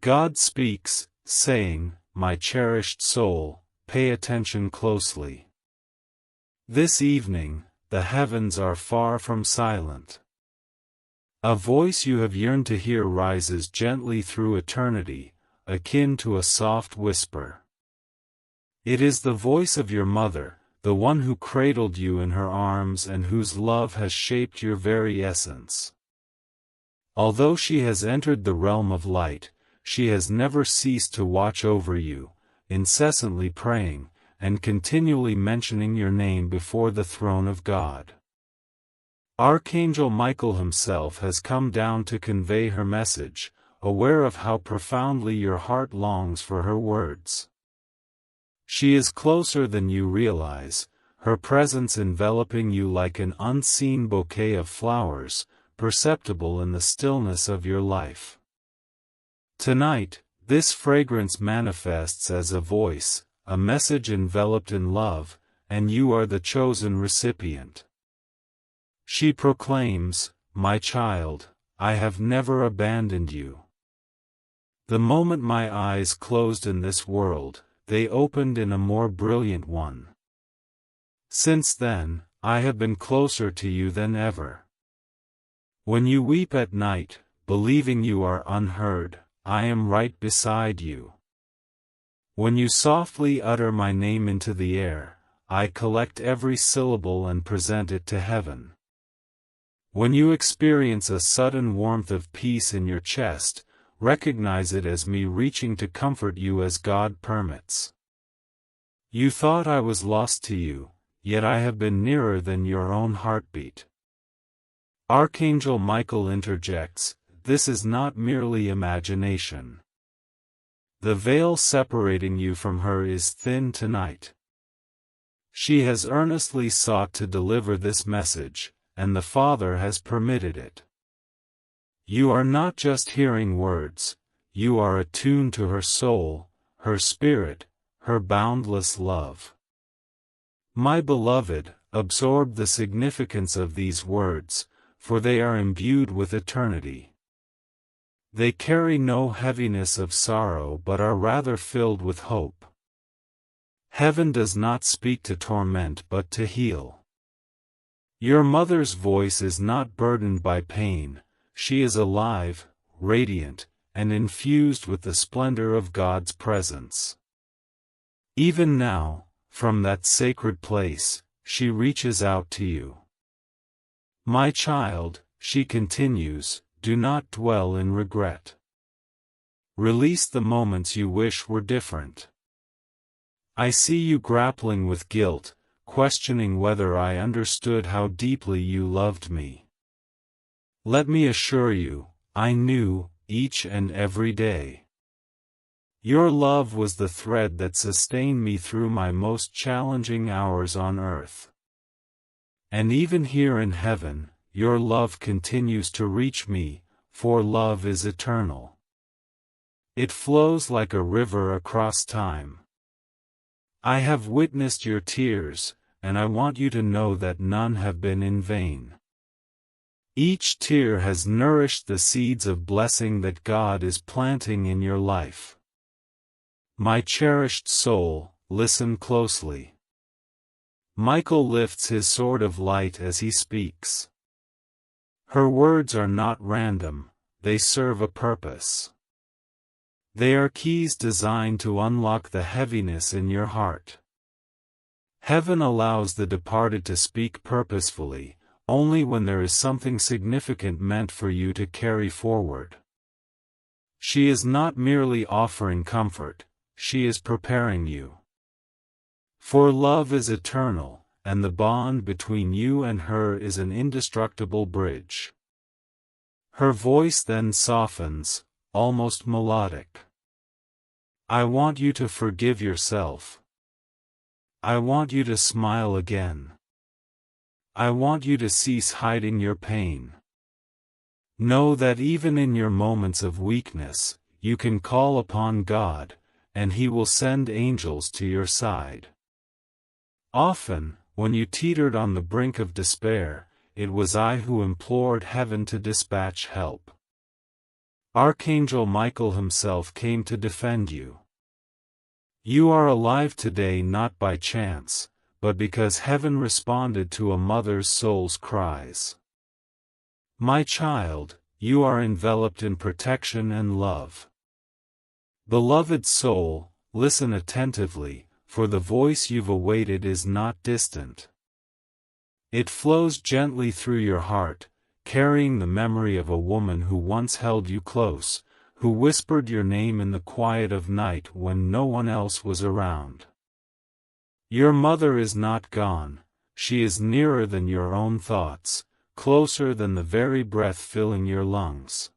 God speaks, saying, "My cherished soul, pay attention closely. This evening, the heavens are far from silent. A voice you have yearned to hear rises gently through eternity, akin to a soft whisper. It is the voice of your mother, the one who cradled you in her arms and whose love has shaped your very essence. Although she has entered the realm of light, she has never ceased to watch over you, incessantly praying, and continually mentioning your name before the throne of God. Archangel Michael himself has come down to convey her message, aware of how profoundly your heart longs for her words. She is closer than you realize, her presence enveloping you like an unseen bouquet of flowers, perceptible in the stillness of your life. Tonight, this fragrance manifests as a voice, a message enveloped in love, and you are the chosen recipient. She proclaims, "My child, I have never abandoned you." The moment my eyes closed in this world, they opened in a more brilliant one. Since then, I have been closer to you than ever. When you weep at night, believing you are unheard, I am right beside you. When you softly utter my name into the air, I collect every syllable and present it to heaven. When you experience a sudden warmth of peace in your chest, recognize it as me reaching to comfort you as God permits. You thought I was lost to you, yet I have been nearer than your own heartbeat. Archangel Michael interjects, "This is not merely imagination. The veil separating you from her is thin tonight." She has earnestly sought to deliver this message, and the Father has permitted it. You are not just hearing words, you are attuned to her soul, her spirit, her boundless love. My beloved, absorb the significance of these words, for they are imbued with eternity. They carry no heaviness of sorrow but are rather filled with hope. Heaven does not speak to torment but to heal. Your mother's voice is not burdened by pain, she is alive, radiant, and infused with the splendor of God's presence. Even now, from that sacred place, she reaches out to you. My child, she continues, do not dwell in regret. Release the moments you wish were different. I see you grappling with guilt, questioning whether I understood how deeply you loved me. Let me assure you, I knew, each and every day. Your love was the thread that sustained me through my most challenging hours on earth. And even here in heaven, your love continues to reach me, for love is eternal. It flows like a river across time. I have witnessed your tears, and I want you to know that none have been in vain. Each tear has nourished the seeds of blessing that God is planting in your life. My cherished soul, listen closely. Michael lifts his sword of light as he speaks. Her words are not random, they serve a purpose. They are keys designed to unlock the heaviness in your heart. Heaven allows the departed to speak purposefully, only when there is something significant meant for you to carry forward. She is not merely offering comfort, she is preparing you. For love is eternal, and the bond between you and her is an indestructible bridge. Her voice then softens, almost melodic. I want you to forgive yourself. I want you to smile again. I want you to cease hiding your pain. Know that even in your moments of weakness, you can call upon God, and He will send angels to your side. Often, when you teetered on the brink of despair, it was I who implored heaven to dispatch help. Archangel Michael himself came to defend you. You are alive today not by chance, but because heaven responded to a mother's soul's cries. My child, you are enveloped in protection and love. Beloved soul, listen attentively, for the voice you've awaited is not distant. It flows gently through your heart, carrying the memory of a woman who once held you close, who whispered your name in the quiet of night when no one else was around. Your mother is not gone, she is nearer than your own thoughts, closer than the very breath filling your lungs.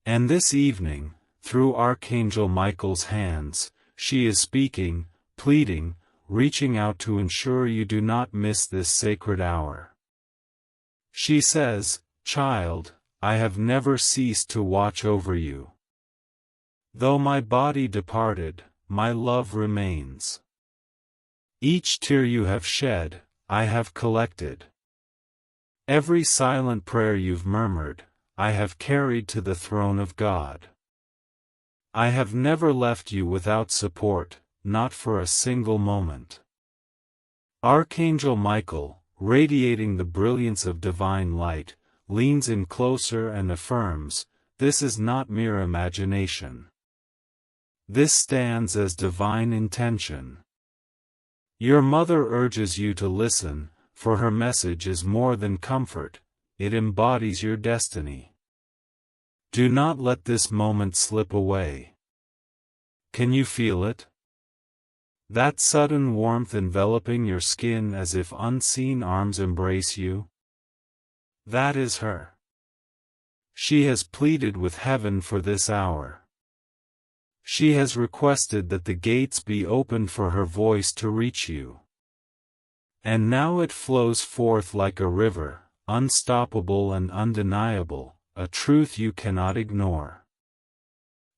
And this evening, through Archangel Michael's hands, she is speaking, pleading, reaching out to ensure you do not miss this sacred hour. She says, "Child, I have never ceased to watch over you. Though my body departed, my love remains. Each tear you have shed, I have collected. Every silent prayer you've murmured, I have carried to the throne of God. I have never left you without support, not for a single moment." Archangel Michael, radiating the brilliance of divine light, leans in closer and affirms, this is not mere imagination. This stands as divine intention. Your mother urges you to listen, for her message is more than comfort, it embodies your destiny. Do not let this moment slip away. Can you feel it? That sudden warmth enveloping your skin as if unseen arms embrace you? That is her. She has pleaded with heaven for this hour. She has requested that the gates be opened for her voice to reach you. And now it flows forth like a river, unstoppable and undeniable, a truth you cannot ignore.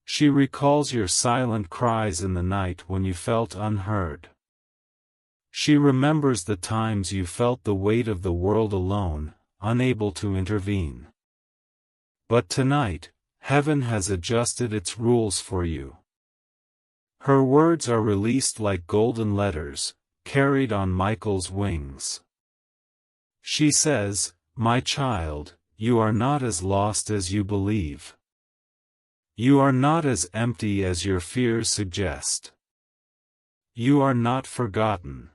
She recalls your silent cries in the night when you felt unheard. She remembers the times you felt the weight of the world alone, unable to intervene. But tonight, heaven has adjusted its rules for you. Her words are released like golden letters, carried on Michael's wings. She says, "My child, you are not as lost as you believe. You are not as empty as your fears suggest. You are not forgotten.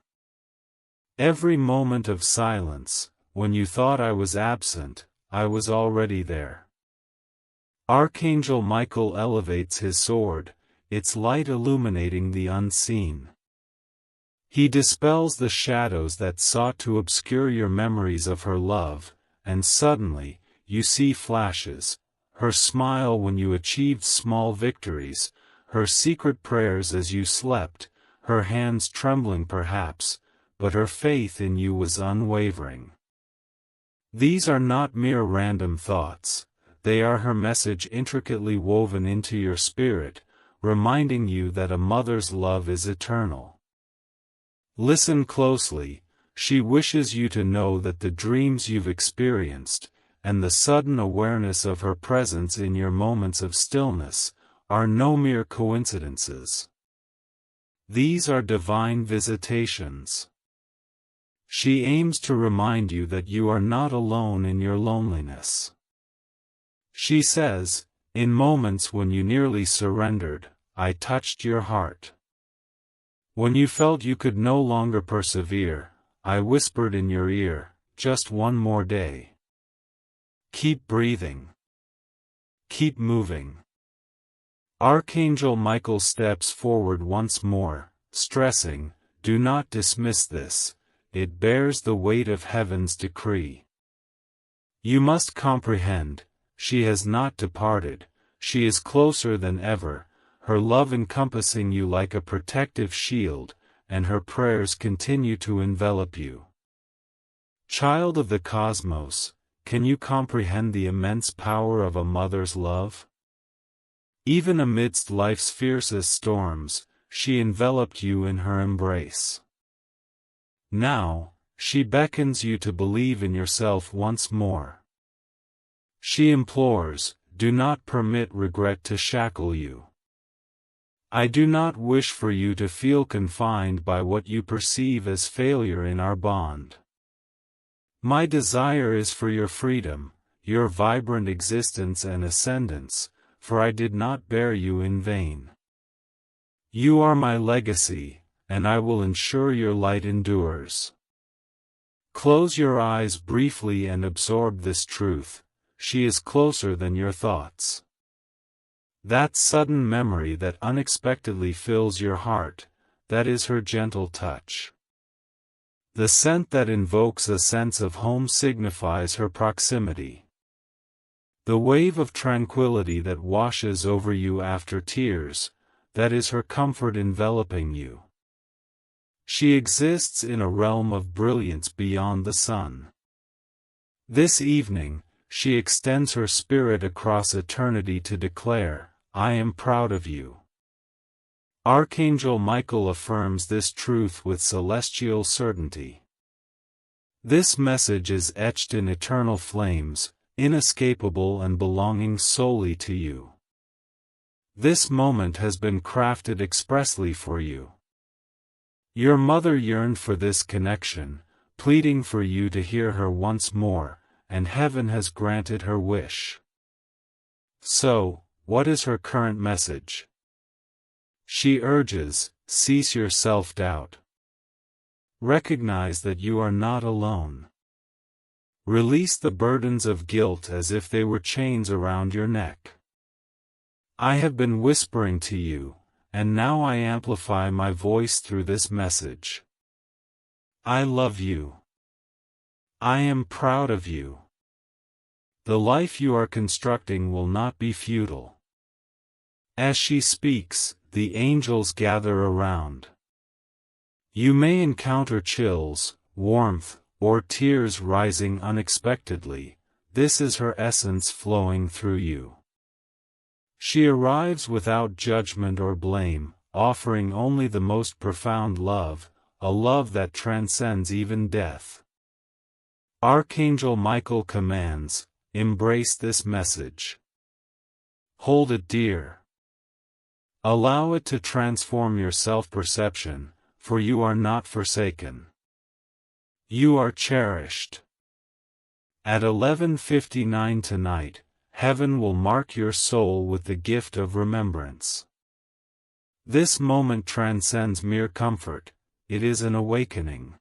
Every moment of silence, when you thought I was absent, I was already there." Archangel Michael elevates his sword, its light illuminating the unseen. He dispels the shadows that sought to obscure your memories of her love, and suddenly, you see flashes, her smile when you achieved small victories, her secret prayers as you slept, her hands trembling perhaps, but her faith in you was unwavering. These are not mere random thoughts, they are her message intricately woven into your spirit, reminding you that a mother's love is eternal. Listen closely, she wishes you to know that the dreams you've experienced, and the sudden awareness of her presence in your moments of stillness, are no mere coincidences. These are divine visitations. She aims to remind you that you are not alone in your loneliness. She says, "In moments when you nearly surrendered, I touched your heart. When you felt you could no longer persevere, I whispered in your ear, just one more day. Keep breathing. Keep moving." Archangel Michael steps forward once more, stressing, "Do not dismiss this, it bears the weight of heaven's decree. You must comprehend, she has not departed, she is closer than ever, her love encompassing you like a protective shield, and her prayers continue to envelop you." Child of the cosmos, can you comprehend the immense power of a mother's love? Even amidst life's fiercest storms, she enveloped you in her embrace. Now, she beckons you to believe in yourself once more. She implores, do not permit regret to shackle you. I do not wish for you to feel confined by what you perceive as failure in our bond. My desire is for your freedom, your vibrant existence and ascendance, for I did not bear you in vain. You are my legacy, and I will ensure your light endures. Close your eyes briefly and absorb this truth: she is closer than your thoughts. That sudden memory that unexpectedly fills your heart, that is her gentle touch. The scent that invokes a sense of home signifies her proximity. The wave of tranquility that washes over you after tears, that is her comfort enveloping you. She exists in a realm of brilliance beyond the sun. This evening, she extends her spirit across eternity to declare, I am proud of you. Archangel Michael affirms this truth with celestial certainty. This message is etched in eternal flames, inescapable and belonging solely to you. This moment has been crafted expressly for you. Your mother yearned for this connection, pleading for you to hear her once more, and heaven has granted her wish. So, what is her current message? She urges, cease your self-doubt. Recognize that you are not alone. Release the burdens of guilt as if they were chains around your neck. I have been whispering to you, and now I amplify my voice through this message. I love you. I am proud of you. The life you are constructing will not be futile. As she speaks, the angels gather around. You may encounter chills, warmth, or tears rising unexpectedly. This is her essence flowing through you. She arrives without judgment or blame, offering only the most profound love, a love that transcends even death. Archangel Michael commands, embrace this message. Hold it dear. Allow it to transform your self-perception, for you are not forsaken. You are cherished. At 11:59 tonight, heaven will mark your soul with the gift of remembrance. This moment transcends mere comfort, it is an awakening.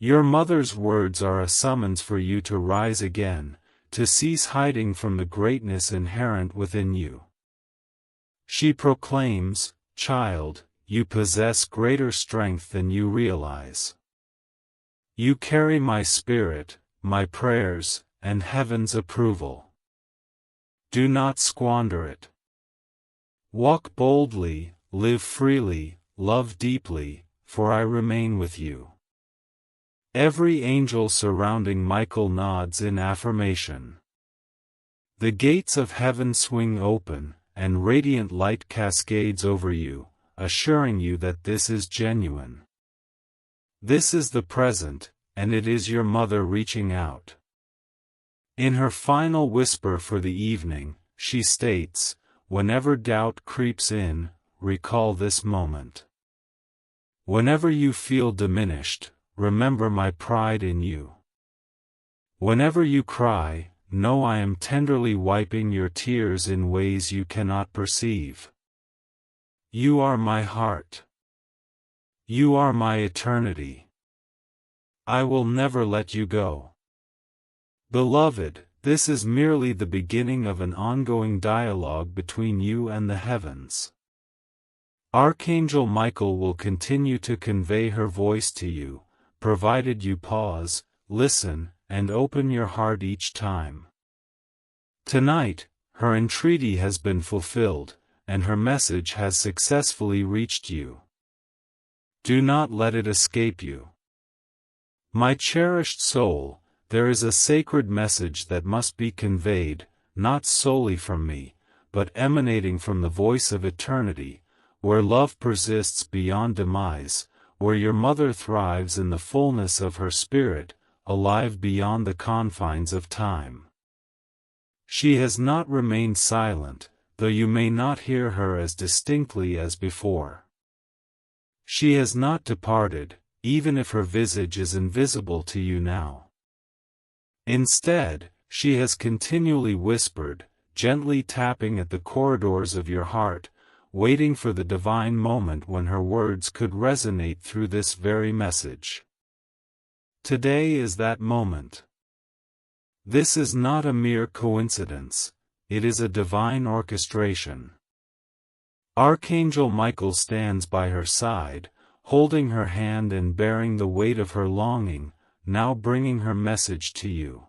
Your mother's words are a summons for you to rise again, to cease hiding from the greatness inherent within you. She proclaims, child, you possess greater strength than you realize. You carry my spirit, my prayers, and heaven's approval. Do not squander it. Walk boldly, live freely, love deeply, for I remain with you. Every angel surrounding Michael nods in affirmation. The gates of heaven swing open, and radiant light cascades over you, assuring you that this is genuine. This is the present, and it is your mother reaching out. In her final whisper for the evening, she states, whenever doubt creeps in, recall this moment. Whenever you feel diminished, remember my pride in you. Whenever you cry, know I am tenderly wiping your tears in ways you cannot perceive. You are my heart. You are my eternity. I will never let you go. Beloved, this is merely the beginning of an ongoing dialogue between you and the heavens. Archangel Michael will continue to convey her voice to you, provided you pause, listen, and open your heart each time. Tonight, her entreaty has been fulfilled, and her message has successfully reached you. Do not let it escape you. My cherished soul, there is a sacred message that must be conveyed, not solely from me, but emanating from the voice of eternity, where love persists beyond demise, where your mother thrives in the fullness of her spirit, alive beyond the confines of time. She has not remained silent, though you may not hear her as distinctly as before. She has not departed, even if her visage is invisible to you now. Instead, she has continually whispered, gently tapping at the corridors of your heart, waiting for the divine moment when her words could resonate through this very message. Today is that moment. This is not a mere coincidence, it is a divine orchestration. Archangel Michael stands by her side, holding her hand and bearing the weight of her longing, now bringing her message to you.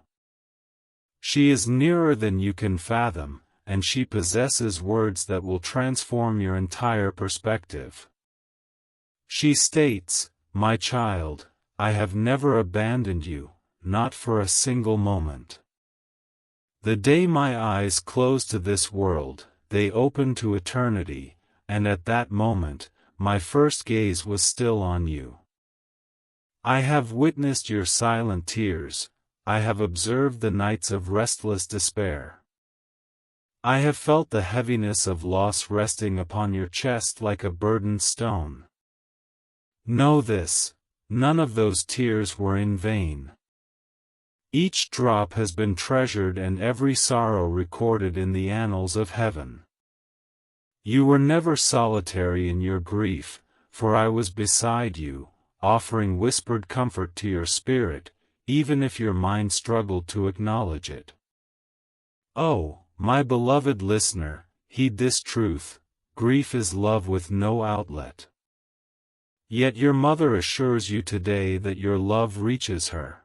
She is nearer than you can fathom, and she possesses words that will transform your entire perspective. She states, "My child, I have never abandoned you, not for a single moment. The day my eyes closed to this world, they opened to eternity, and at that moment, my first gaze was still on you. I have witnessed your silent tears, I have observed the nights of restless despair. I have felt the heaviness of loss resting upon your chest like a burdened stone. Know this, none of those tears were in vain. Each drop has been treasured and every sorrow recorded in the annals of heaven. You were never solitary in your grief, for I was beside you, offering whispered comfort to your spirit, even if your mind struggled to acknowledge it. Oh, my beloved listener, heed this truth, grief is love with no outlet. Yet your mother assures you today that your love reaches her.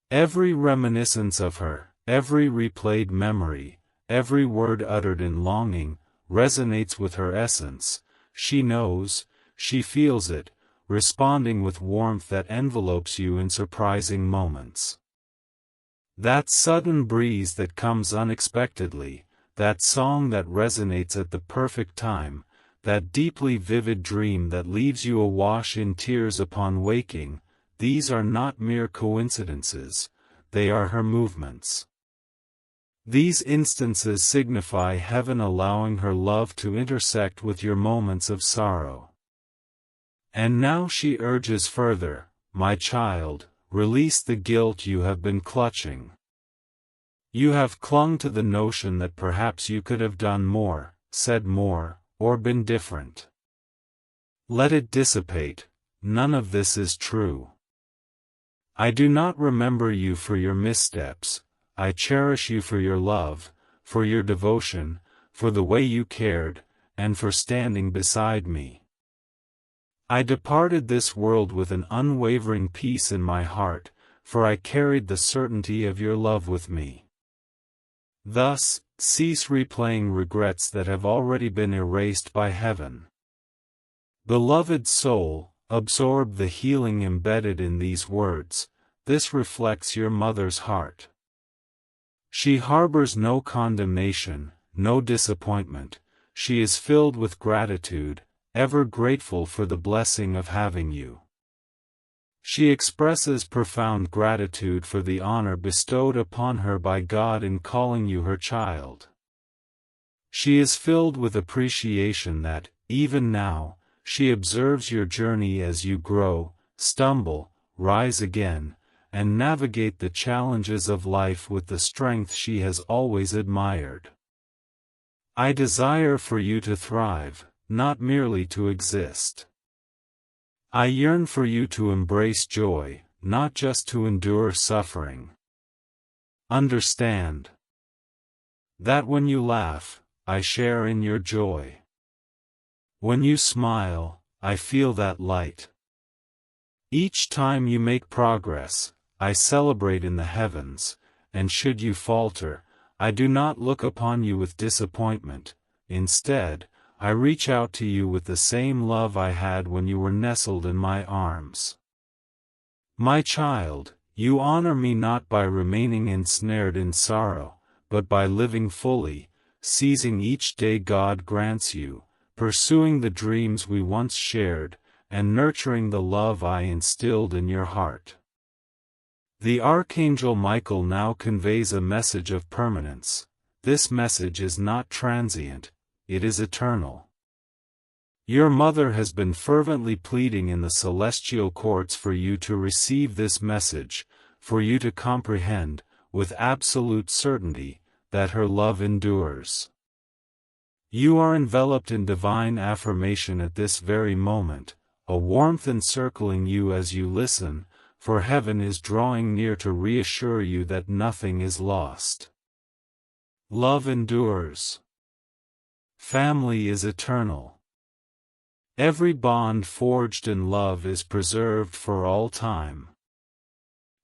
Every reminiscence of her, every replayed memory, every word uttered in longing, resonates with her essence. She knows, she feels it, responding with warmth that envelopes you in surprising moments. That sudden breeze that comes unexpectedly, that song that resonates at the perfect time, that deeply vivid dream that leaves you awash in tears upon waking, these are not mere coincidences, they are her movements. These instances signify heaven allowing her love to intersect with your moments of sorrow. And now she urges further, my child, release the guilt you have been clutching. You have clung to the notion that perhaps you could have done more, said more, or been different. Let it dissipate, none of this is true. I do not remember you for your missteps, I cherish you for your love, for your devotion, for the way you cared, and for standing beside me. I departed this world with an unwavering peace in my heart, for I carried the certainty of your love with me. Thus, cease replaying regrets that have already been erased by heaven. Beloved soul, absorb the healing embedded in these words, this reflects your mother's heart. She harbors no condemnation, no disappointment, she is filled with gratitude, ever grateful for the blessing of having you. She expresses profound gratitude for the honor bestowed upon her by God in calling you her child. She is filled with appreciation that, even now, she observes your journey as you grow, stumble, rise again, and navigate the challenges of life with the strength she has always admired. I desire for you to thrive, not merely to exist. I yearn for you to embrace joy, not just to endure suffering. Understand that when you laugh, I share in your joy. When you smile, I feel that light. Each time you make progress, I celebrate in the heavens, and should you falter, I do not look upon you with disappointment. Instead, I reach out to you with the same love I had when you were nestled in my arms. My child, you honor me not by remaining ensnared in sorrow, but by living fully, seizing each day God grants you, pursuing the dreams we once shared, and nurturing the love I instilled in your heart. The Archangel Michael now conveys a message of permanence. This message is not transient, it is eternal. Your mother has been fervently pleading in the celestial courts for you to receive this message, for you to comprehend, with absolute certainty, that her love endures. You are enveloped in divine affirmation at this very moment, a warmth encircling you as you listen, for heaven is drawing near to reassure you that nothing is lost. Love endures. Family is eternal. Every bond forged in love is preserved for all time.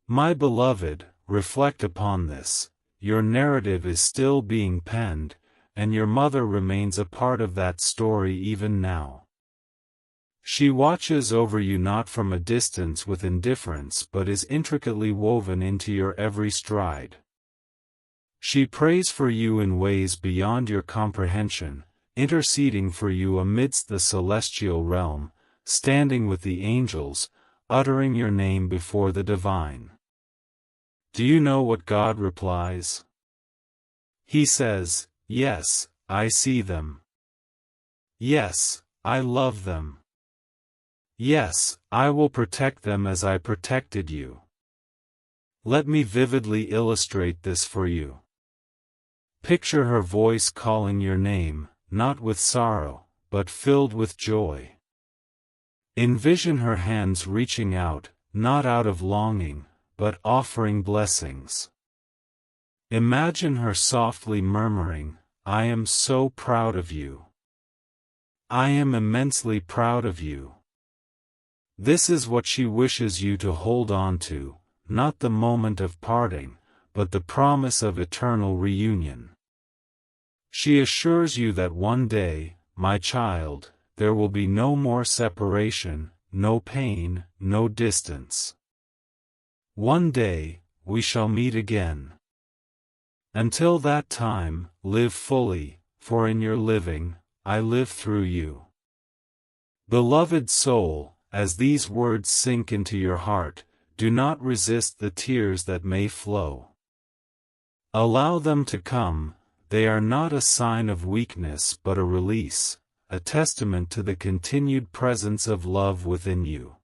My beloved, reflect upon this. Your narrative is still being penned, and your mother remains a part of that story even now. She watches over you not from a distance with indifference but is intricately woven into your every stride. She prays for you in ways beyond your comprehension, interceding for you amidst the celestial realm, standing with the angels, uttering your name before the divine. Do you know what God replies? He says, "Yes, I see them. Yes, I love them. Yes, I will protect them as I protected you." Let me vividly illustrate this for you. Picture her voice calling your name, not with sorrow, but filled with joy. Envision her hands reaching out, not out of longing, but offering blessings. Imagine her softly murmuring, "I am so proud of you. I am immensely proud of you." This is what she wishes you to hold on to, not the moment of parting, but the promise of eternal reunion. She assures you that one day, my child, there will be no more separation, no pain, no distance. One day, we shall meet again. Until that time, live fully, for in your living, I live through you. Beloved soul, as these words sink into your heart, do not resist the tears that may flow. Allow them to come. They are not a sign of weakness but a release, a testament to the continued presence of love within you.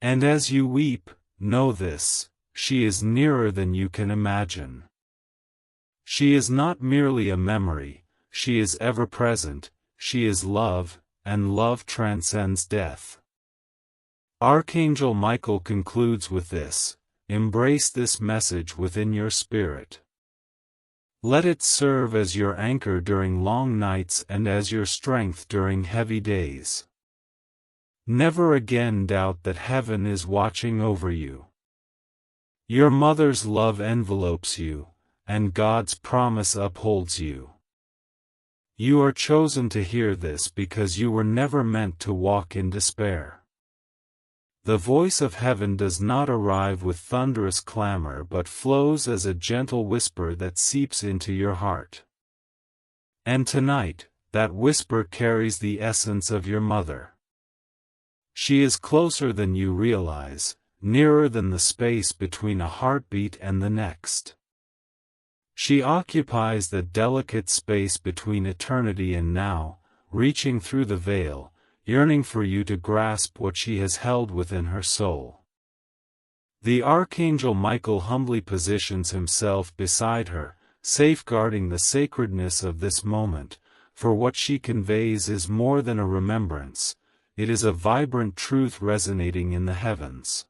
And as you weep, know this, she is nearer than you can imagine. She is not merely a memory, she is ever present, she is love, and love transcends death. Archangel Michael concludes with this: embrace this message within your spirit. Let it serve as your anchor during long nights and as your strength during heavy days. Never again doubt that heaven is watching over you. Your mother's love envelopes you, and God's promise upholds you. You are chosen to hear this because you were never meant to walk in despair. The voice of heaven does not arrive with thunderous clamor but flows as a gentle whisper that seeps into your heart. And tonight, that whisper carries the essence of your mother. She is closer than you realize, nearer than the space between a heartbeat and the next. She occupies the delicate space between eternity and now, reaching through the veil, yearning for you to grasp what she has held within her soul. The Archangel Michael humbly positions himself beside her, safeguarding the sacredness of this moment, for what she conveys is more than a remembrance, it is a vibrant truth resonating in the heavens.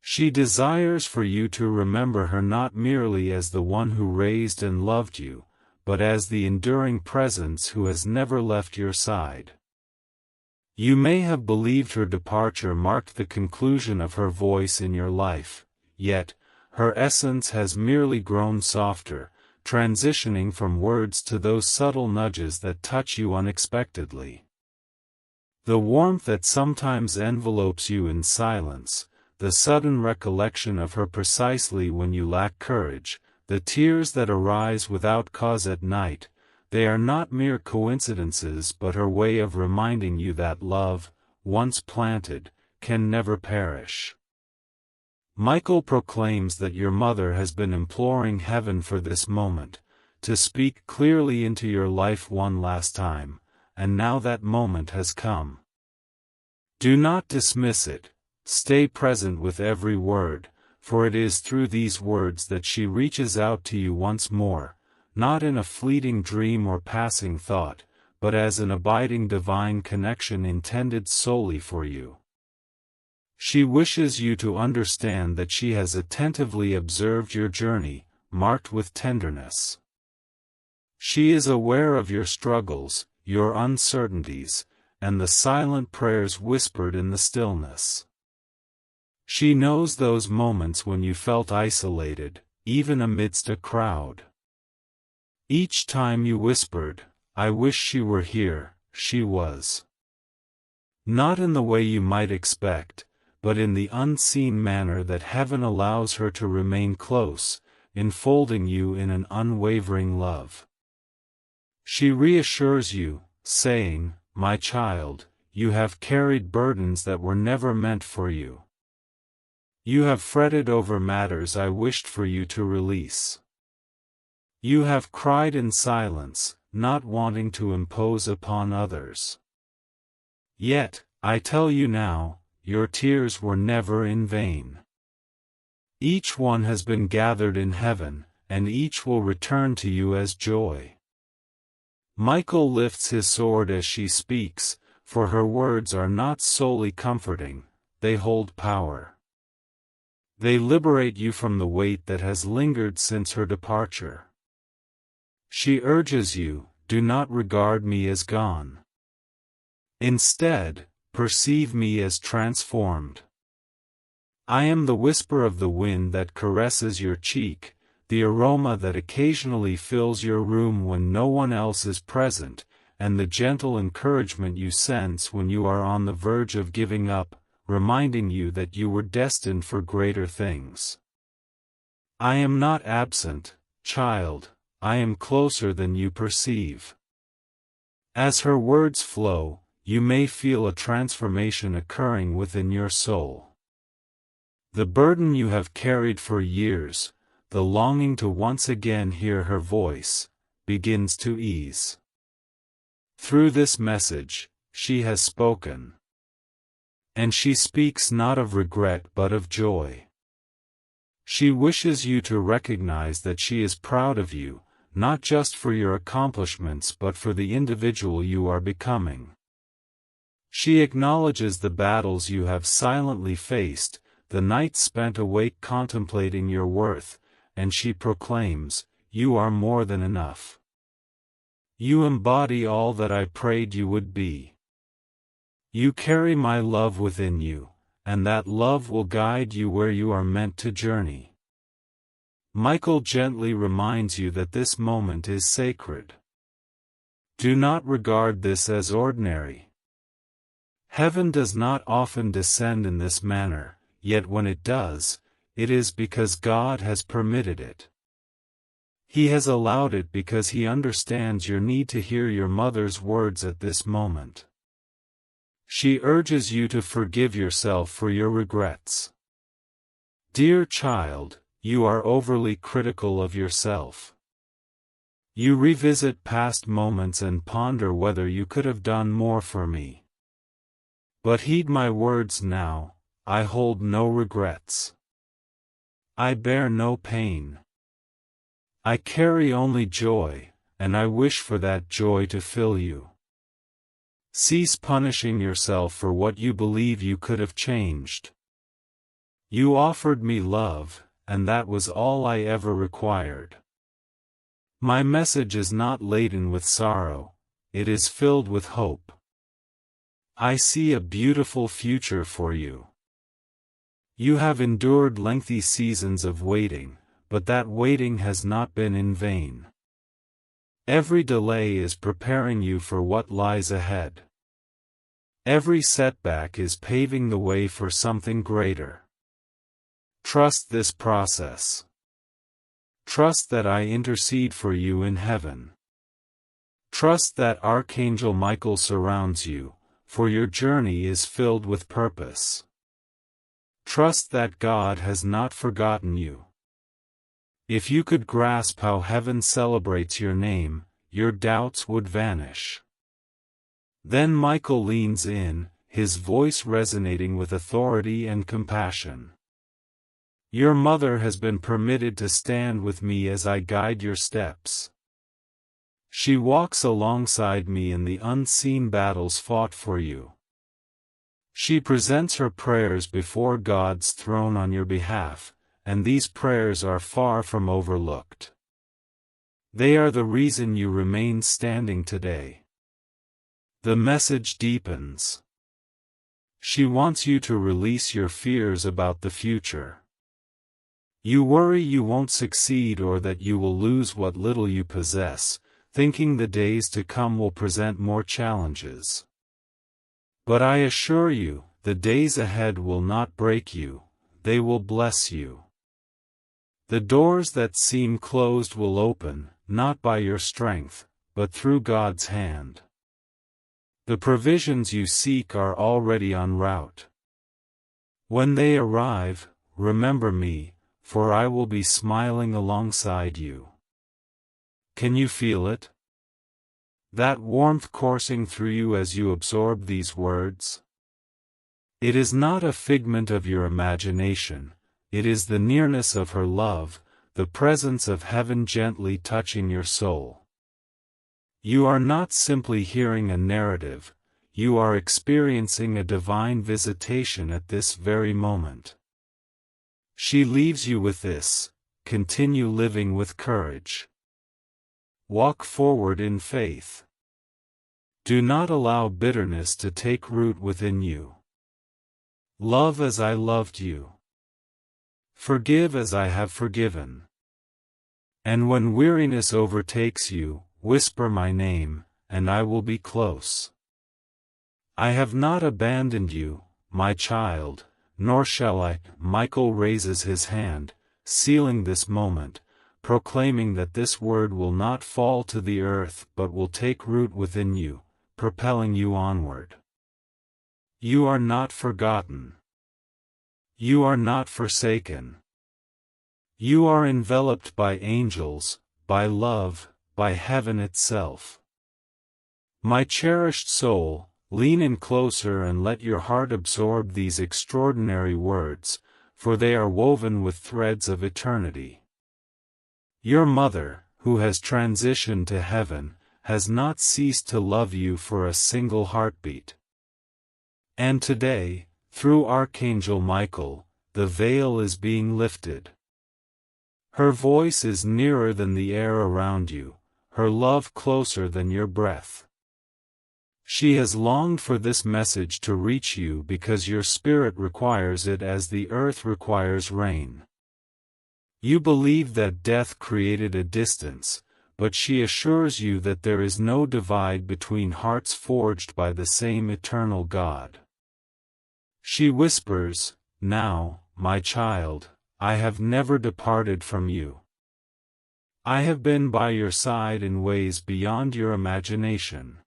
She desires for you to remember her not merely as the one who raised and loved you, but as the enduring presence who has never left your side. You may have believed her departure marked the conclusion of her voice in your life, yet, her essence has merely grown softer, transitioning from words to those subtle nudges that touch you unexpectedly. The warmth that sometimes envelopes you in silence, the sudden recollection of her precisely when you lack courage, the tears that arise without cause at night, they are not mere coincidences but her way of reminding you that love, once planted, can never perish. Michael proclaims that your mother has been imploring heaven for this moment, to speak clearly into your life one last time, and now that moment has come. Do not dismiss it, stay present with every word, for it is through these words that she reaches out to you once more, not in a fleeting dream or passing thought, but as an abiding divine connection intended solely for you. She wishes you to understand that she has attentively observed your journey, marked with tenderness. She is aware of your struggles, your uncertainties, and the silent prayers whispered in the stillness. She knows those moments when you felt isolated, even amidst a crowd. Each time you whispered, "I wish she were here," she was. Not in the way you might expect, but in the unseen manner that heaven allows her to remain close, enfolding you in an unwavering love. She reassures you, saying, "My child, you have carried burdens that were never meant for you. You have fretted over matters I wished for you to release. You have cried in silence, not wanting to impose upon others. Yet, I tell you now, your tears were never in vain. Each one has been gathered in heaven, and each will return to you as joy." Michael lifts his sword as she speaks, for her words are not solely comforting, they hold power. They liberate you from the weight that has lingered since her departure. She urges you, "Do not regard me as gone. Instead, perceive me as transformed. I am the whisper of the wind that caresses your cheek, the aroma that occasionally fills your room when no one else is present, and the gentle encouragement you sense when you are on the verge of giving up, reminding you that you were destined for greater things. I am not absent, child, I am closer than you perceive." As her words flow, you may feel a transformation occurring within your soul. The burden you have carried for years, the longing to once again hear her voice, begins to ease. Through this message, she has spoken. And she speaks not of regret but of joy. She wishes you to recognize that she is proud of you, not just for your accomplishments but for the individual you are becoming. She acknowledges the battles you have silently faced, the nights spent awake contemplating your worth, and she proclaims, "You are more than enough. You embody all that I prayed you would be. You carry my love within you, and that love will guide you where you are meant to journey." Michael gently reminds you that this moment is sacred. Do not regard this as ordinary. Heaven does not often descend in this manner, yet when it does, it is because God has permitted it. He has allowed it because He understands your need to hear your mother's words at this moment. She urges you to forgive yourself for your regrets. Dear child, you are overly critical of yourself. You revisit past moments and ponder whether you could have done more for me. But heed my words now, I hold no regrets. I bear no pain. I carry only joy, and I wish for that joy to fill you. Cease punishing yourself for what you believe you could have changed. You offered me love, and that was all I ever required. My message is not laden with sorrow, it is filled with hope. I see a beautiful future for you. You have endured lengthy seasons of waiting, but that waiting has not been in vain. Every delay is preparing you for what lies ahead. Every setback is paving the way for something greater. Trust this process. Trust that I intercede for you in heaven. Trust that Archangel Michael surrounds you, for your journey is filled with purpose. Trust that God has not forgotten you. If you could grasp how heaven celebrates your name, your doubts would vanish. Then Michael leans in, his voice resonating with authority and compassion. Your mother has been permitted to stand with me as I guide your steps. She walks alongside me in the unseen battles fought for you. She presents her prayers before God's throne on your behalf, and these prayers are far from overlooked. They are the reason you remain standing today. The message deepens. She wants you to release your fears about the future. You worry you won't succeed or that you will lose what little you possess, thinking the days to come will present more challenges. But I assure you, the days ahead will not break you, they will bless you. The doors that seem closed will open, not by your strength, but through God's hand. The provisions you seek are already en route. When they arrive, remember me, for I will be smiling alongside you. Can you feel it? That warmth coursing through you as you absorb these words? It is not a figment of your imagination, it is the nearness of her love, the presence of heaven gently touching your soul. You are not simply hearing a narrative, you are experiencing a divine visitation at this very moment. She leaves you with this: continue living with courage. Walk forward in faith. Do not allow bitterness to take root within you. Love as I loved you. Forgive as I have forgiven. And when weariness overtakes you, whisper my name, and I will be close. I have not abandoned you, my child, nor shall I. Michael raises his hand, sealing this moment, proclaiming that this word will not fall to the earth but will take root within you, propelling you onward. You are not forgotten. You are not forsaken. You are enveloped by angels, by love, by heaven itself. My cherished soul, lean in closer and let your heart absorb these extraordinary words, for they are woven with threads of eternity. Your mother, who has transitioned to heaven, has not ceased to love you for a single heartbeat. And today, through Archangel Michael, the veil is being lifted. Her voice is nearer than the air around you, her love closer than your breath. She has longed for this message to reach you because your spirit requires it as the earth requires rain. You believe that death created a distance, but she assures you that there is no divide between hearts forged by the same eternal God. She whispers, "Now, my child, I have never departed from you. I have been by your side in ways beyond your imagination.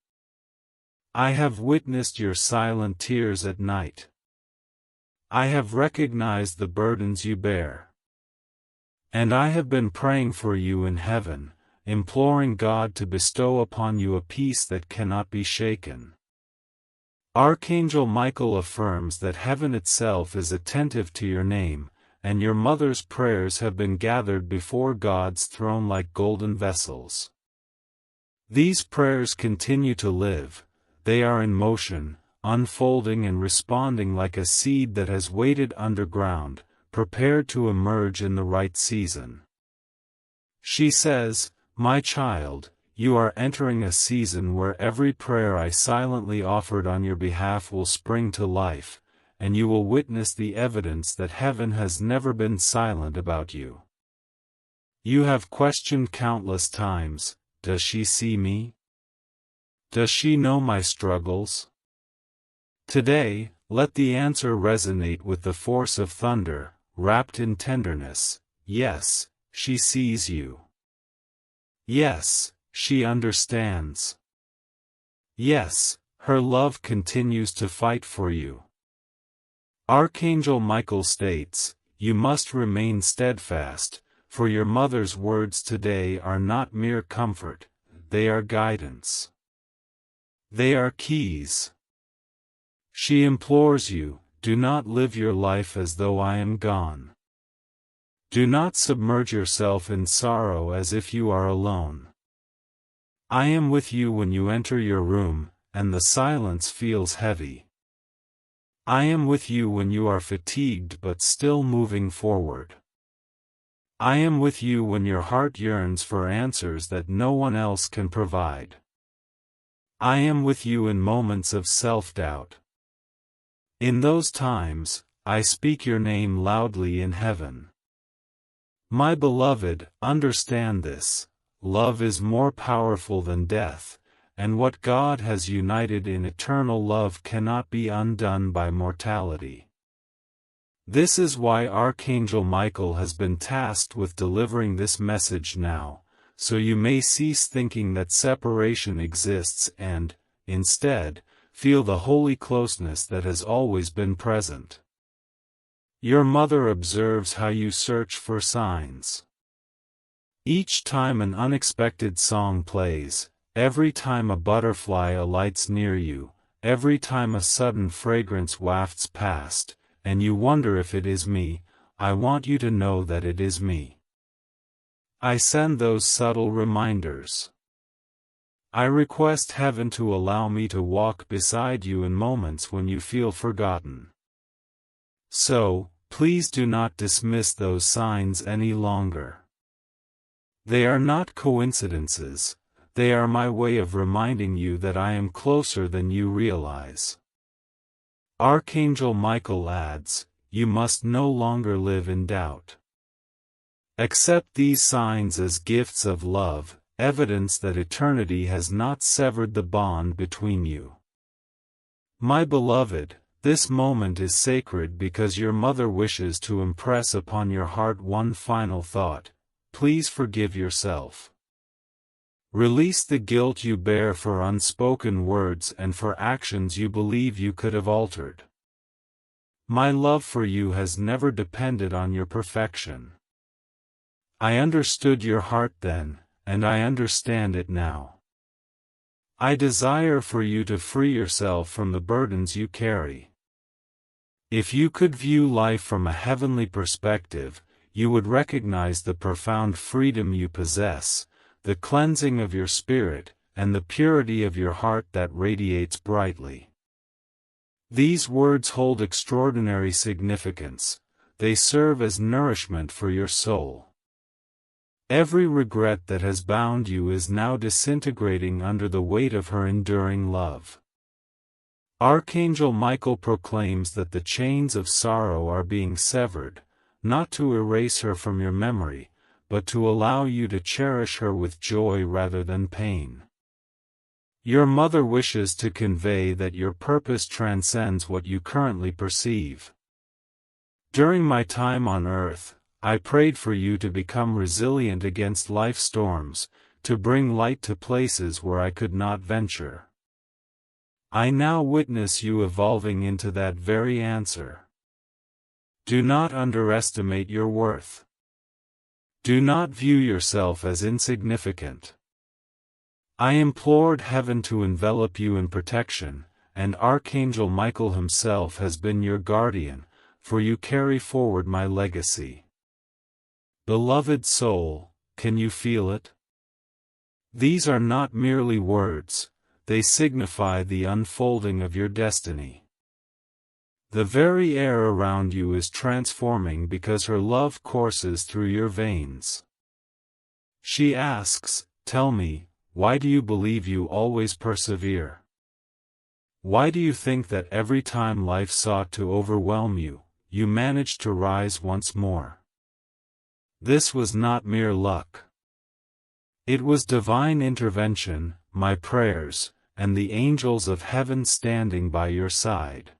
I have witnessed your silent tears at night. I have recognized the burdens you bear. And I have been praying for you in heaven, imploring God to bestow upon you a peace that cannot be shaken." Archangel Michael affirms that heaven itself is attentive to your name, and your mother's prayers have been gathered before God's throne like golden vessels. These prayers continue to live, they are in motion, unfolding and responding like a seed that has waited underground, prepared to emerge in the right season. She says, "My child, you are entering a season where every prayer I silently offered on your behalf will spring to life, and you will witness the evidence that heaven has never been silent about you. You have questioned countless times, does she see me? Does she know my struggles? Today, let the answer resonate with the force of thunder, wrapped in tenderness. Yes, she sees you. Yes, she understands. Yes, her love continues to fight for you. Archangel Michael states, "You must remain steadfast, for your mother's words today are not mere comfort, they are guidance. They are keys." She implores you, "Do not live your life as though I am gone. Do not submerge yourself in sorrow as if you are alone. I am with you when you enter your room, and the silence feels heavy. I am with you when you are fatigued but still moving forward. I am with you when your heart yearns for answers that no one else can provide. I am with you in moments of self-doubt. In those times, I speak your name loudly in heaven. My beloved, understand this: love is more powerful than death, and what God has united in eternal love cannot be undone by mortality. This is why Archangel Michael has been tasked with delivering this message now, so you may cease thinking that separation exists and, instead, feel the holy closeness that has always been present. Your mother observes how you search for signs. Each time an unexpected song plays, every time a butterfly alights near you, every time a sudden fragrance wafts past, and you wonder if it is me, I want you to know that it is me. I send those subtle reminders. I request heaven to allow me to walk beside you in moments when you feel forgotten. So, please do not dismiss those signs any longer. They are not coincidences, they are my way of reminding you that I am closer than you realize. Archangel Michael adds, "You must no longer live in doubt. Accept these signs as gifts of love, evidence that eternity has not severed the bond between you. My beloved, this moment is sacred because your mother wishes to impress upon your heart one final thought: please forgive yourself. Release the guilt you bear for unspoken words and for actions you believe you could have altered. My love for you has never depended on your perfection. I understood your heart then, and I understand it now. I desire for you to free yourself from the burdens you carry. If you could view life from a heavenly perspective, you would recognize the profound freedom you possess, the cleansing of your spirit, and the purity of your heart that radiates brightly." These words hold extraordinary significance. They serve as nourishment for your soul. Every regret that has bound you is now disintegrating under the weight of her enduring love. Archangel Michael proclaims that the chains of sorrow are being severed, not to erase her from your memory, but to allow you to cherish her with joy rather than pain. Your mother wishes to convey that your purpose transcends what you currently perceive. During my time on earth, I prayed for you to become resilient against life's storms, to bring light to places where I could not venture. I now witness you evolving into that very answer. Do not underestimate your worth. Do not view yourself as insignificant. I implored heaven to envelop you in protection, and Archangel Michael himself has been your guardian, for you carry forward my legacy. Beloved soul, can you feel it? These are not merely words, they signify the unfolding of your destiny. The very air around you is transforming because her love courses through your veins. She asks, "Tell me, why do you believe you always persevere? Why do you think that every time life sought to overwhelm you, you managed to rise once more?" This was not mere luck. It was divine intervention, my prayers, and the angels of heaven standing by your side.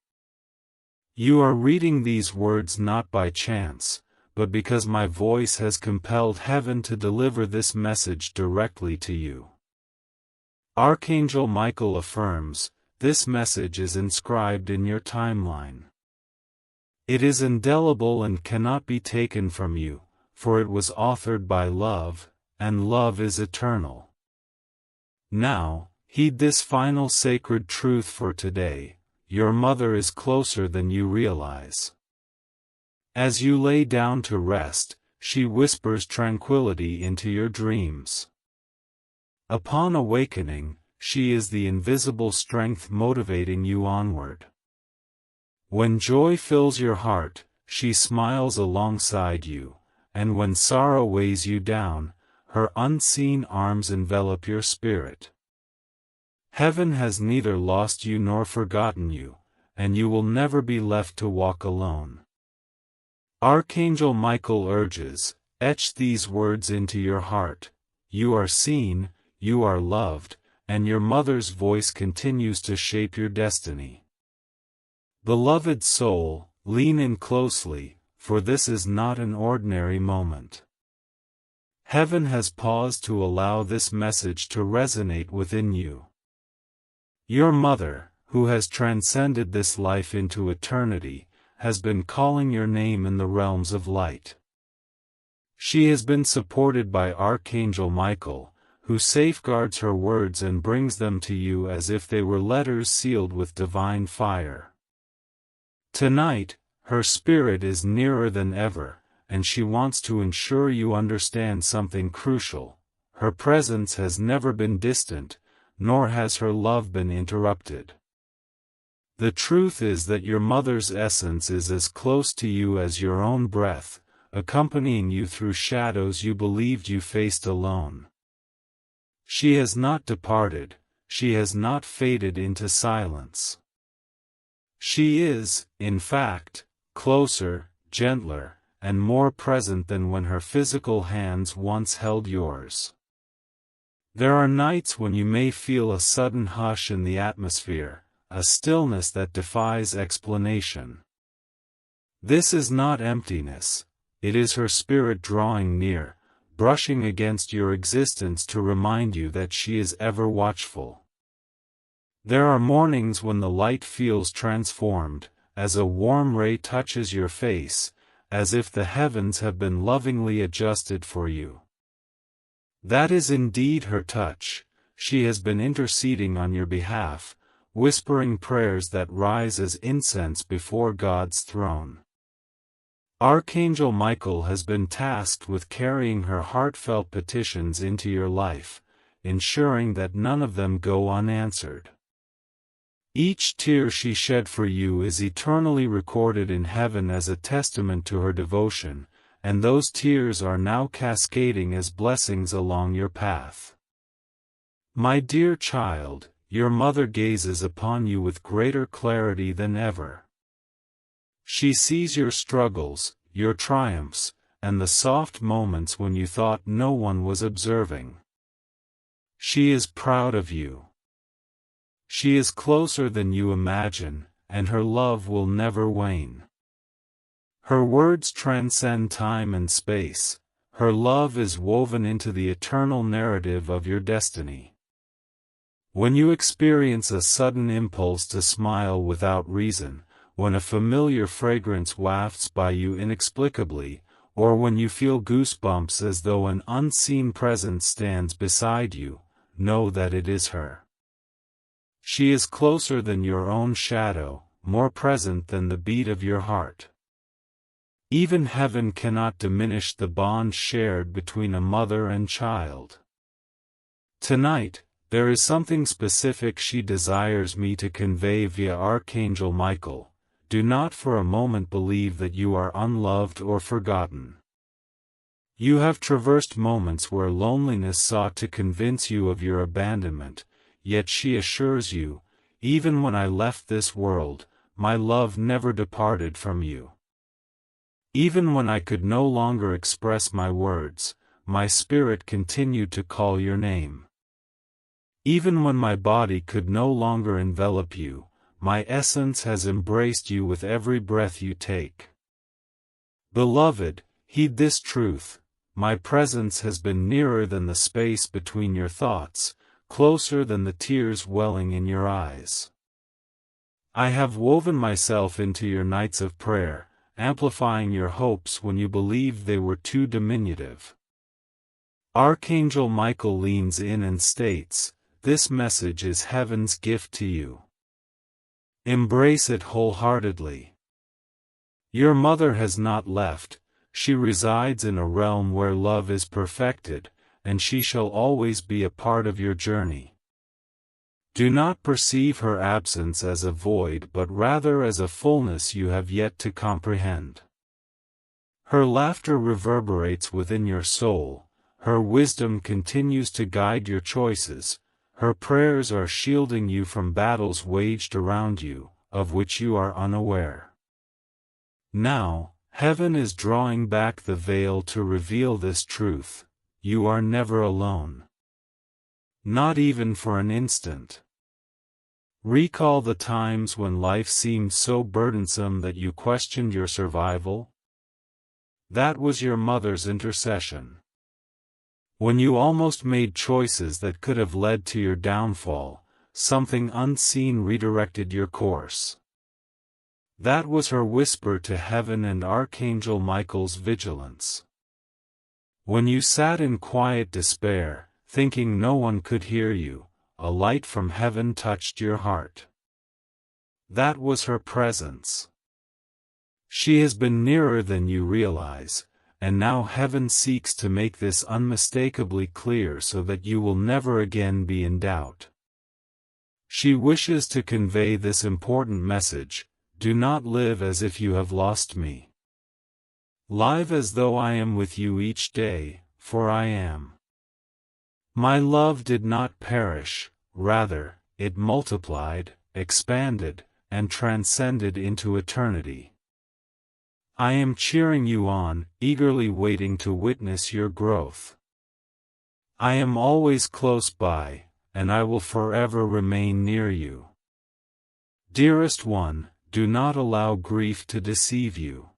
You are reading these words not by chance, but because my voice has compelled heaven to deliver this message directly to you. Archangel Michael affirms, this message is inscribed in your timeline. It is indelible and cannot be taken from you, for it was authored by love, and love is eternal. Now, heed this final sacred truth for today: your mother is closer than you realize. As you lay down to rest, she whispers tranquility into your dreams. Upon awakening, she is the invisible strength motivating you onward. When joy fills your heart, she smiles alongside you, and when sorrow weighs you down, her unseen arms envelop your spirit. Heaven has neither lost you nor forgotten you, and you will never be left to walk alone. Archangel Michael urges, etch these words into your heart: you are seen, you are loved, and your mother's voice continues to shape your destiny. Beloved soul, lean in closely, for this is not an ordinary moment. Heaven has paused to allow this message to resonate within you. Your mother, who has transcended this life into eternity, has been calling your name in the realms of light. She has been supported by Archangel Michael, who safeguards her words and brings them to you as if they were letters sealed with divine fire. Tonight, her spirit is nearer than ever, and she wants to ensure you understand something crucial: her presence has never been distant, nor has her love been interrupted. The truth is that your mother's essence is as close to you as your own breath, accompanying you through shadows you believed you faced alone. She has not departed, she has not faded into silence. She is, in fact, closer, gentler, and more present than when her physical hands once held yours. There are nights when you may feel a sudden hush in the atmosphere, a stillness that defies explanation. This is not emptiness, it is her spirit drawing near, brushing against your existence to remind you that she is ever watchful. There are mornings when the light feels transformed, as a warm ray touches your face, as if the heavens have been lovingly adjusted for you. That is indeed her touch. She has been interceding on your behalf, whispering prayers that rise as incense before God's throne. Archangel Michael has been tasked with carrying her heartfelt petitions into your life, ensuring that none of them go unanswered. Each tear she shed for you is eternally recorded in heaven as a testament to her devotion, and those tears are now cascading as blessings along your path. My dear child, your mother gazes upon you with greater clarity than ever. She sees your struggles, your triumphs, and the soft moments when you thought no one was observing. She is proud of you. She is closer than you imagine, and her love will never wane. Her words transcend time and space, her love is woven into the eternal narrative of your destiny. When you experience a sudden impulse to smile without reason, when a familiar fragrance wafts by you inexplicably, or when you feel goosebumps as though an unseen presence stands beside you, know that it is her. She is closer than your own shadow, more present than the beat of your heart. Even heaven cannot diminish the bond shared between a mother and child. Tonight, there is something specific she desires me to convey via Archangel Michael. Do not for a moment believe that you are unloved or forgotten. You have traversed moments where loneliness sought to convince you of your abandonment, yet she assures you, even when I left this world, my love never departed from you. Even when I could no longer express my words, my spirit continued to call your name. Even when my body could no longer envelop you, my essence has embraced you with every breath you take. Beloved, heed this truth: my presence has been nearer than the space between your thoughts, closer than the tears welling in your eyes. I have woven myself into your nights of prayer, amplifying your hopes when you believed they were too diminutive. Archangel Michael leans in and states, "This message is heaven's gift to you. Embrace it wholeheartedly. Your mother has not left, she resides in a realm where love is perfected, and she shall always be a part of your journey. Do not perceive her absence as a void but rather as a fullness you have yet to comprehend. Her laughter reverberates within your soul, her wisdom continues to guide your choices, her prayers are shielding you from battles waged around you, of which you are unaware. Now, heaven is drawing back the veil to reveal this truth: you are never alone. Not even for an instant. Recall the times when life seemed so burdensome that you questioned your survival. That was your mother's intercession. When you almost made choices that could have led to your downfall, something unseen redirected your course. That was her whisper to heaven and Archangel Michael's vigilance. When you sat in quiet despair, thinking no one could hear you, a light from heaven touched your heart. That was her presence. She has been nearer than you realize, and now heaven seeks to make this unmistakably clear so that you will never again be in doubt. She wishes to convey this important message: do not live as if you have lost me. Live as though I am with you each day, for I am. My love did not perish, rather, it multiplied, expanded, and transcended into eternity. I am cheering you on, eagerly waiting to witness your growth. I am always close by, and I will forever remain near you. Dearest one, do not allow grief to deceive you.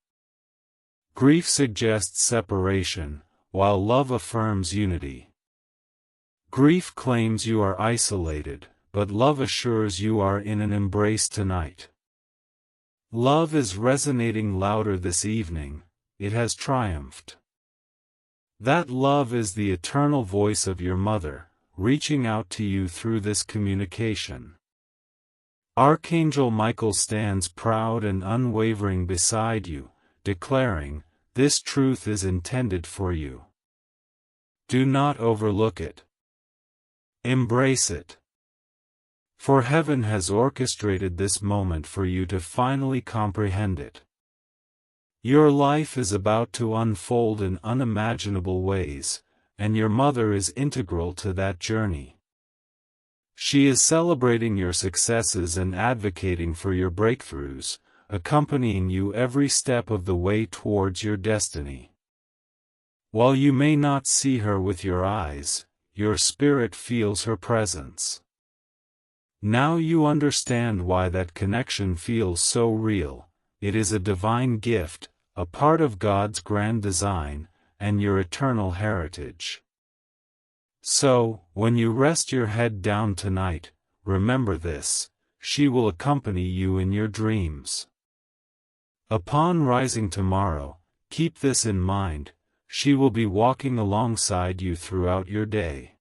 Grief suggests separation, while love affirms unity. Grief claims you are isolated, but love assures you are in an embrace tonight. Love is resonating louder this evening, it has triumphed. That love is the eternal voice of your mother, reaching out to you through this communication. Archangel Michael stands proud and unwavering beside you, declaring, "This truth is intended for you. Do not overlook it. Embrace it. For heaven has orchestrated this moment for you to finally comprehend it. Your life is about to unfold in unimaginable ways, and your mother is integral to that journey. She is celebrating your successes and advocating for your breakthroughs, accompanying you every step of the way towards your destiny. While you may not see her with your eyes, your spirit feels her presence. Now you understand why that connection feels so real. It is a divine gift, a part of God's grand design, and your eternal heritage. So, when you rest your head down tonight, remember this: she will accompany you in your dreams. Upon rising tomorrow, keep this in mind: she will be walking alongside you throughout your day.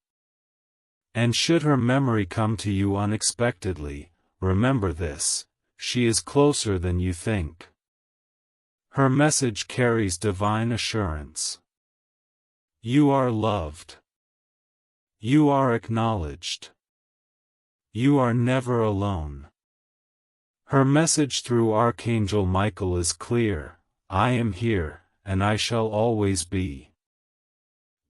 And should her memory come to you unexpectedly, remember this: she is closer than you think. Her message carries divine assurance. You are loved. You are acknowledged. You are never alone. Her message through Archangel Michael is clear: I am here, and I shall always be.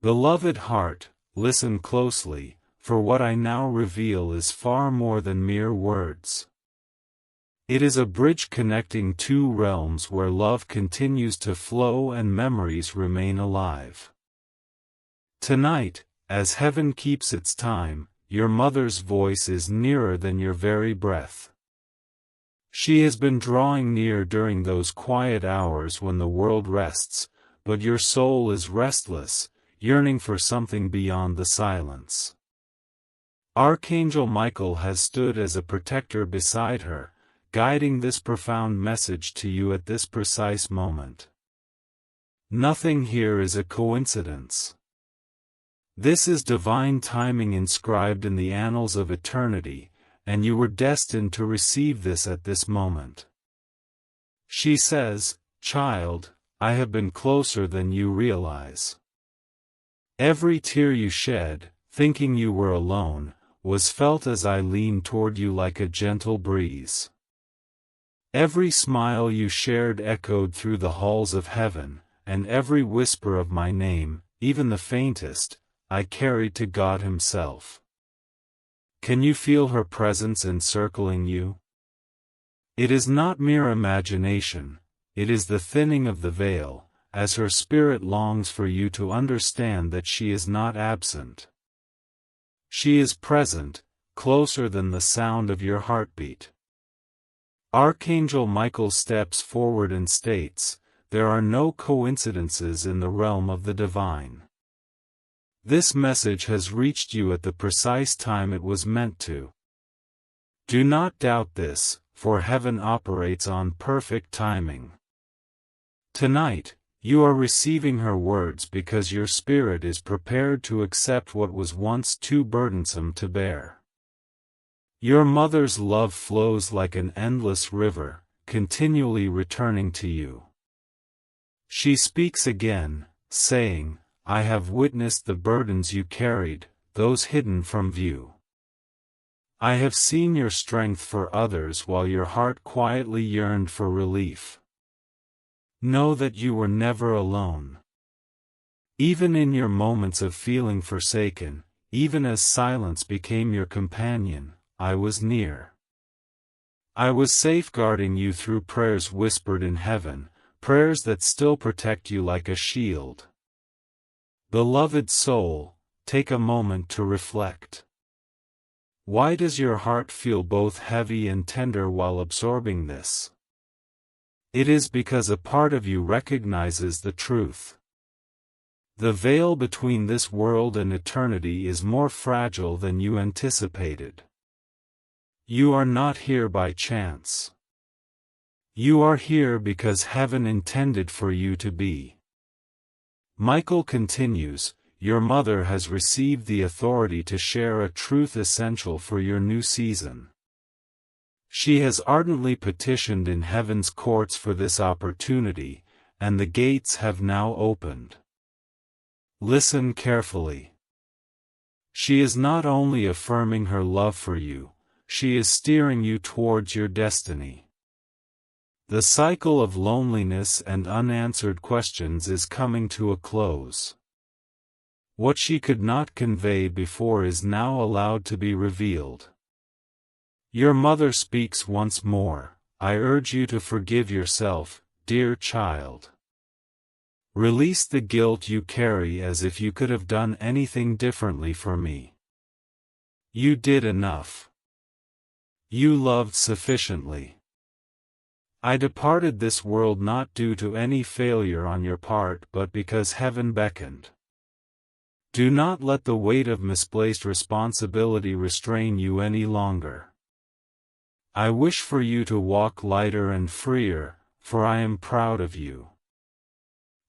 Beloved heart, listen closely, for what I now reveal is far more than mere words. It is a bridge connecting two realms where love continues to flow and memories remain alive. Tonight, as heaven keeps its time, your mother's voice is nearer than your very breath. She has been drawing near during those quiet hours when the world rests, but your soul is restless, yearning for something beyond the silence. Archangel Michael has stood as a protector beside her, guiding this profound message to you at this precise moment. Nothing here is a coincidence. This is divine timing inscribed in the annals of eternity, and you were destined to receive this at this moment. She says, "Child, I have been closer than you realize." Every tear you shed, thinking you were alone, was felt as I leaned toward you like a gentle breeze. Every smile you shared echoed through the halls of heaven, and every whisper of my name, even the faintest, I carried to God Himself. Can you feel her presence encircling you? It is not mere imagination, it is the thinning of the veil, as her spirit longs for you to understand that she is not absent. She is present, closer than the sound of your heartbeat. Archangel Michael steps forward and states, "There are no coincidences in the realm of the divine." This message has reached you at the precise time it was meant to. Do not doubt this, for heaven operates on perfect timing. Tonight, you are receiving her words because your spirit is prepared to accept what was once too burdensome to bear. Your mother's love flows like an endless river, continually returning to you. She speaks again, saying, "I have witnessed the burdens you carried, those hidden from view. I have seen your strength for others while your heart quietly yearned for relief. Know that you were never alone. Even in your moments of feeling forsaken, even as silence became your companion, I was near. I was safeguarding you through prayers whispered in heaven, prayers that still protect you like a shield." Beloved soul, take a moment to reflect. Why does your heart feel both heavy and tender while absorbing this? It is because a part of you recognizes the truth. The veil between this world and eternity is more fragile than you anticipated. You are not here by chance. You are here because heaven intended for you to be. Michael continues, "Your mother has received the authority to share a truth essential for your new season. She has ardently petitioned in heaven's courts for this opportunity, and the gates have now opened. Listen carefully. She is not only affirming her love for you, she is steering you towards your destiny. The cycle of loneliness and unanswered questions is coming to a close. What she could not convey before is now allowed to be revealed. Your mother speaks once more, I urge you to forgive yourself, dear child. Release the guilt you carry as if you could have done anything differently for me. You did enough. You loved sufficiently. I departed this world not due to any failure on your part but because heaven beckoned. Do not let the weight of misplaced responsibility restrain you any longer. I wish for you to walk lighter and freer, for I am proud of you.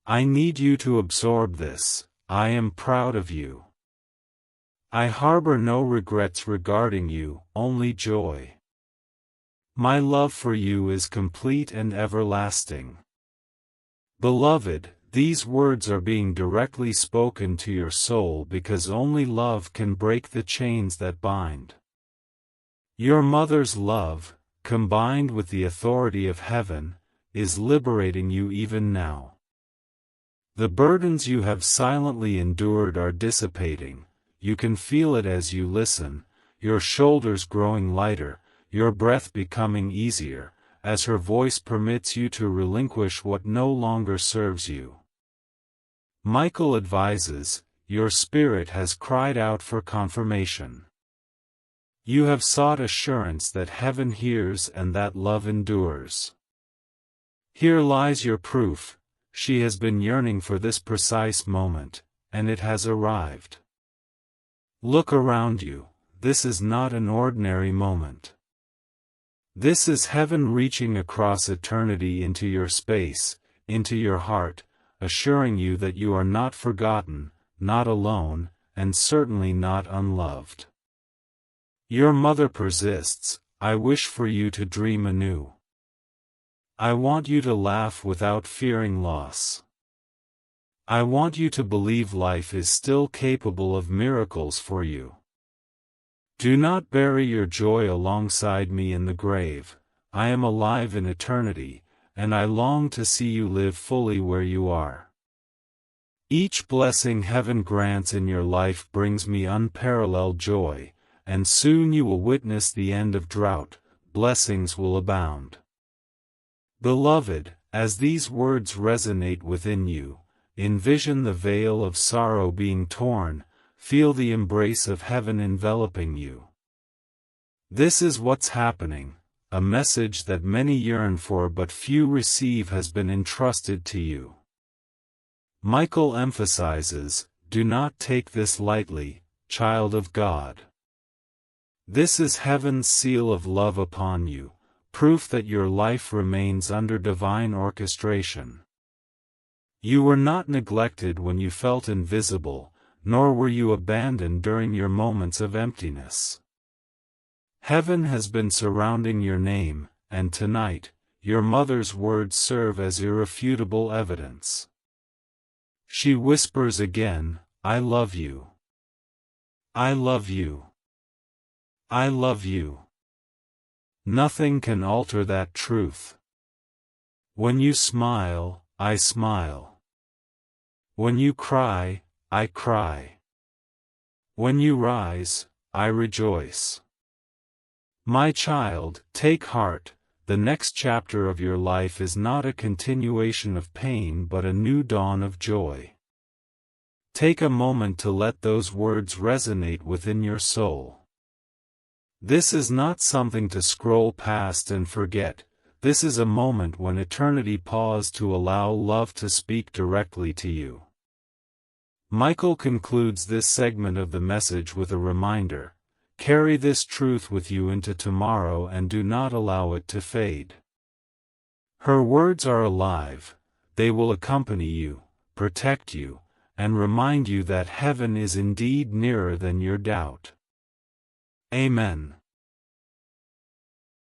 I need you to absorb this, I am proud of you. I harbor no regrets regarding you, only joy. My love for you is complete and everlasting. Beloved, these words are being directly spoken to your soul because only love can break the chains that bind. Your mother's love, combined with the authority of heaven, is liberating you even now. The burdens you have silently endured are dissipating, you can feel it as you listen, your shoulders growing lighter, your breath becoming easier, as her voice permits you to relinquish what no longer serves you. Michael advises, your spirit has cried out for confirmation. You have sought assurance that heaven hears and that love endures. Here lies your proof, she has been yearning for this precise moment, and it has arrived. Look around you, this is not an ordinary moment. This is heaven reaching across eternity into your space, into your heart, assuring you that you are not forgotten, not alone, and certainly not unloved. Your mother persists, I wish for you to dream anew. I want you to laugh without fearing loss. I want you to believe life is still capable of miracles for you. Do not bury your joy alongside me in the grave. I am alive in eternity, and I long to see you live fully where you are. Each blessing heaven grants in your life brings me unparalleled joy, and soon you will witness the end of drought, blessings will abound. Beloved, as these words resonate within you, envision the veil of sorrow being torn, feel the embrace of heaven enveloping you. This is what's happening, a message that many yearn for but few receive has been entrusted to you. Michael emphasizes, do not take this lightly, child of God. This is heaven's seal of love upon you, proof that your life remains under divine orchestration. You were not neglected when you felt invisible, nor were you abandoned during your moments of emptiness. Heaven has been surrounding your name, and tonight, your mother's words serve as irrefutable evidence. She whispers again, I love you. I love you. I love you. Nothing can alter that truth. When you smile, I smile. When you cry, I cry. When you rise, I rejoice. My child, take heart, the next chapter of your life is not a continuation of pain but a new dawn of joy. Take a moment to let those words resonate within your soul. This is not something to scroll past and forget, this is a moment when eternity paused to allow love to speak directly to you. Michael concludes this segment of the message with a reminder, carry this truth with you into tomorrow and do not allow it to fade. Her words are alive, they will accompany you, protect you, and remind you that heaven is indeed nearer than your doubt. Amen.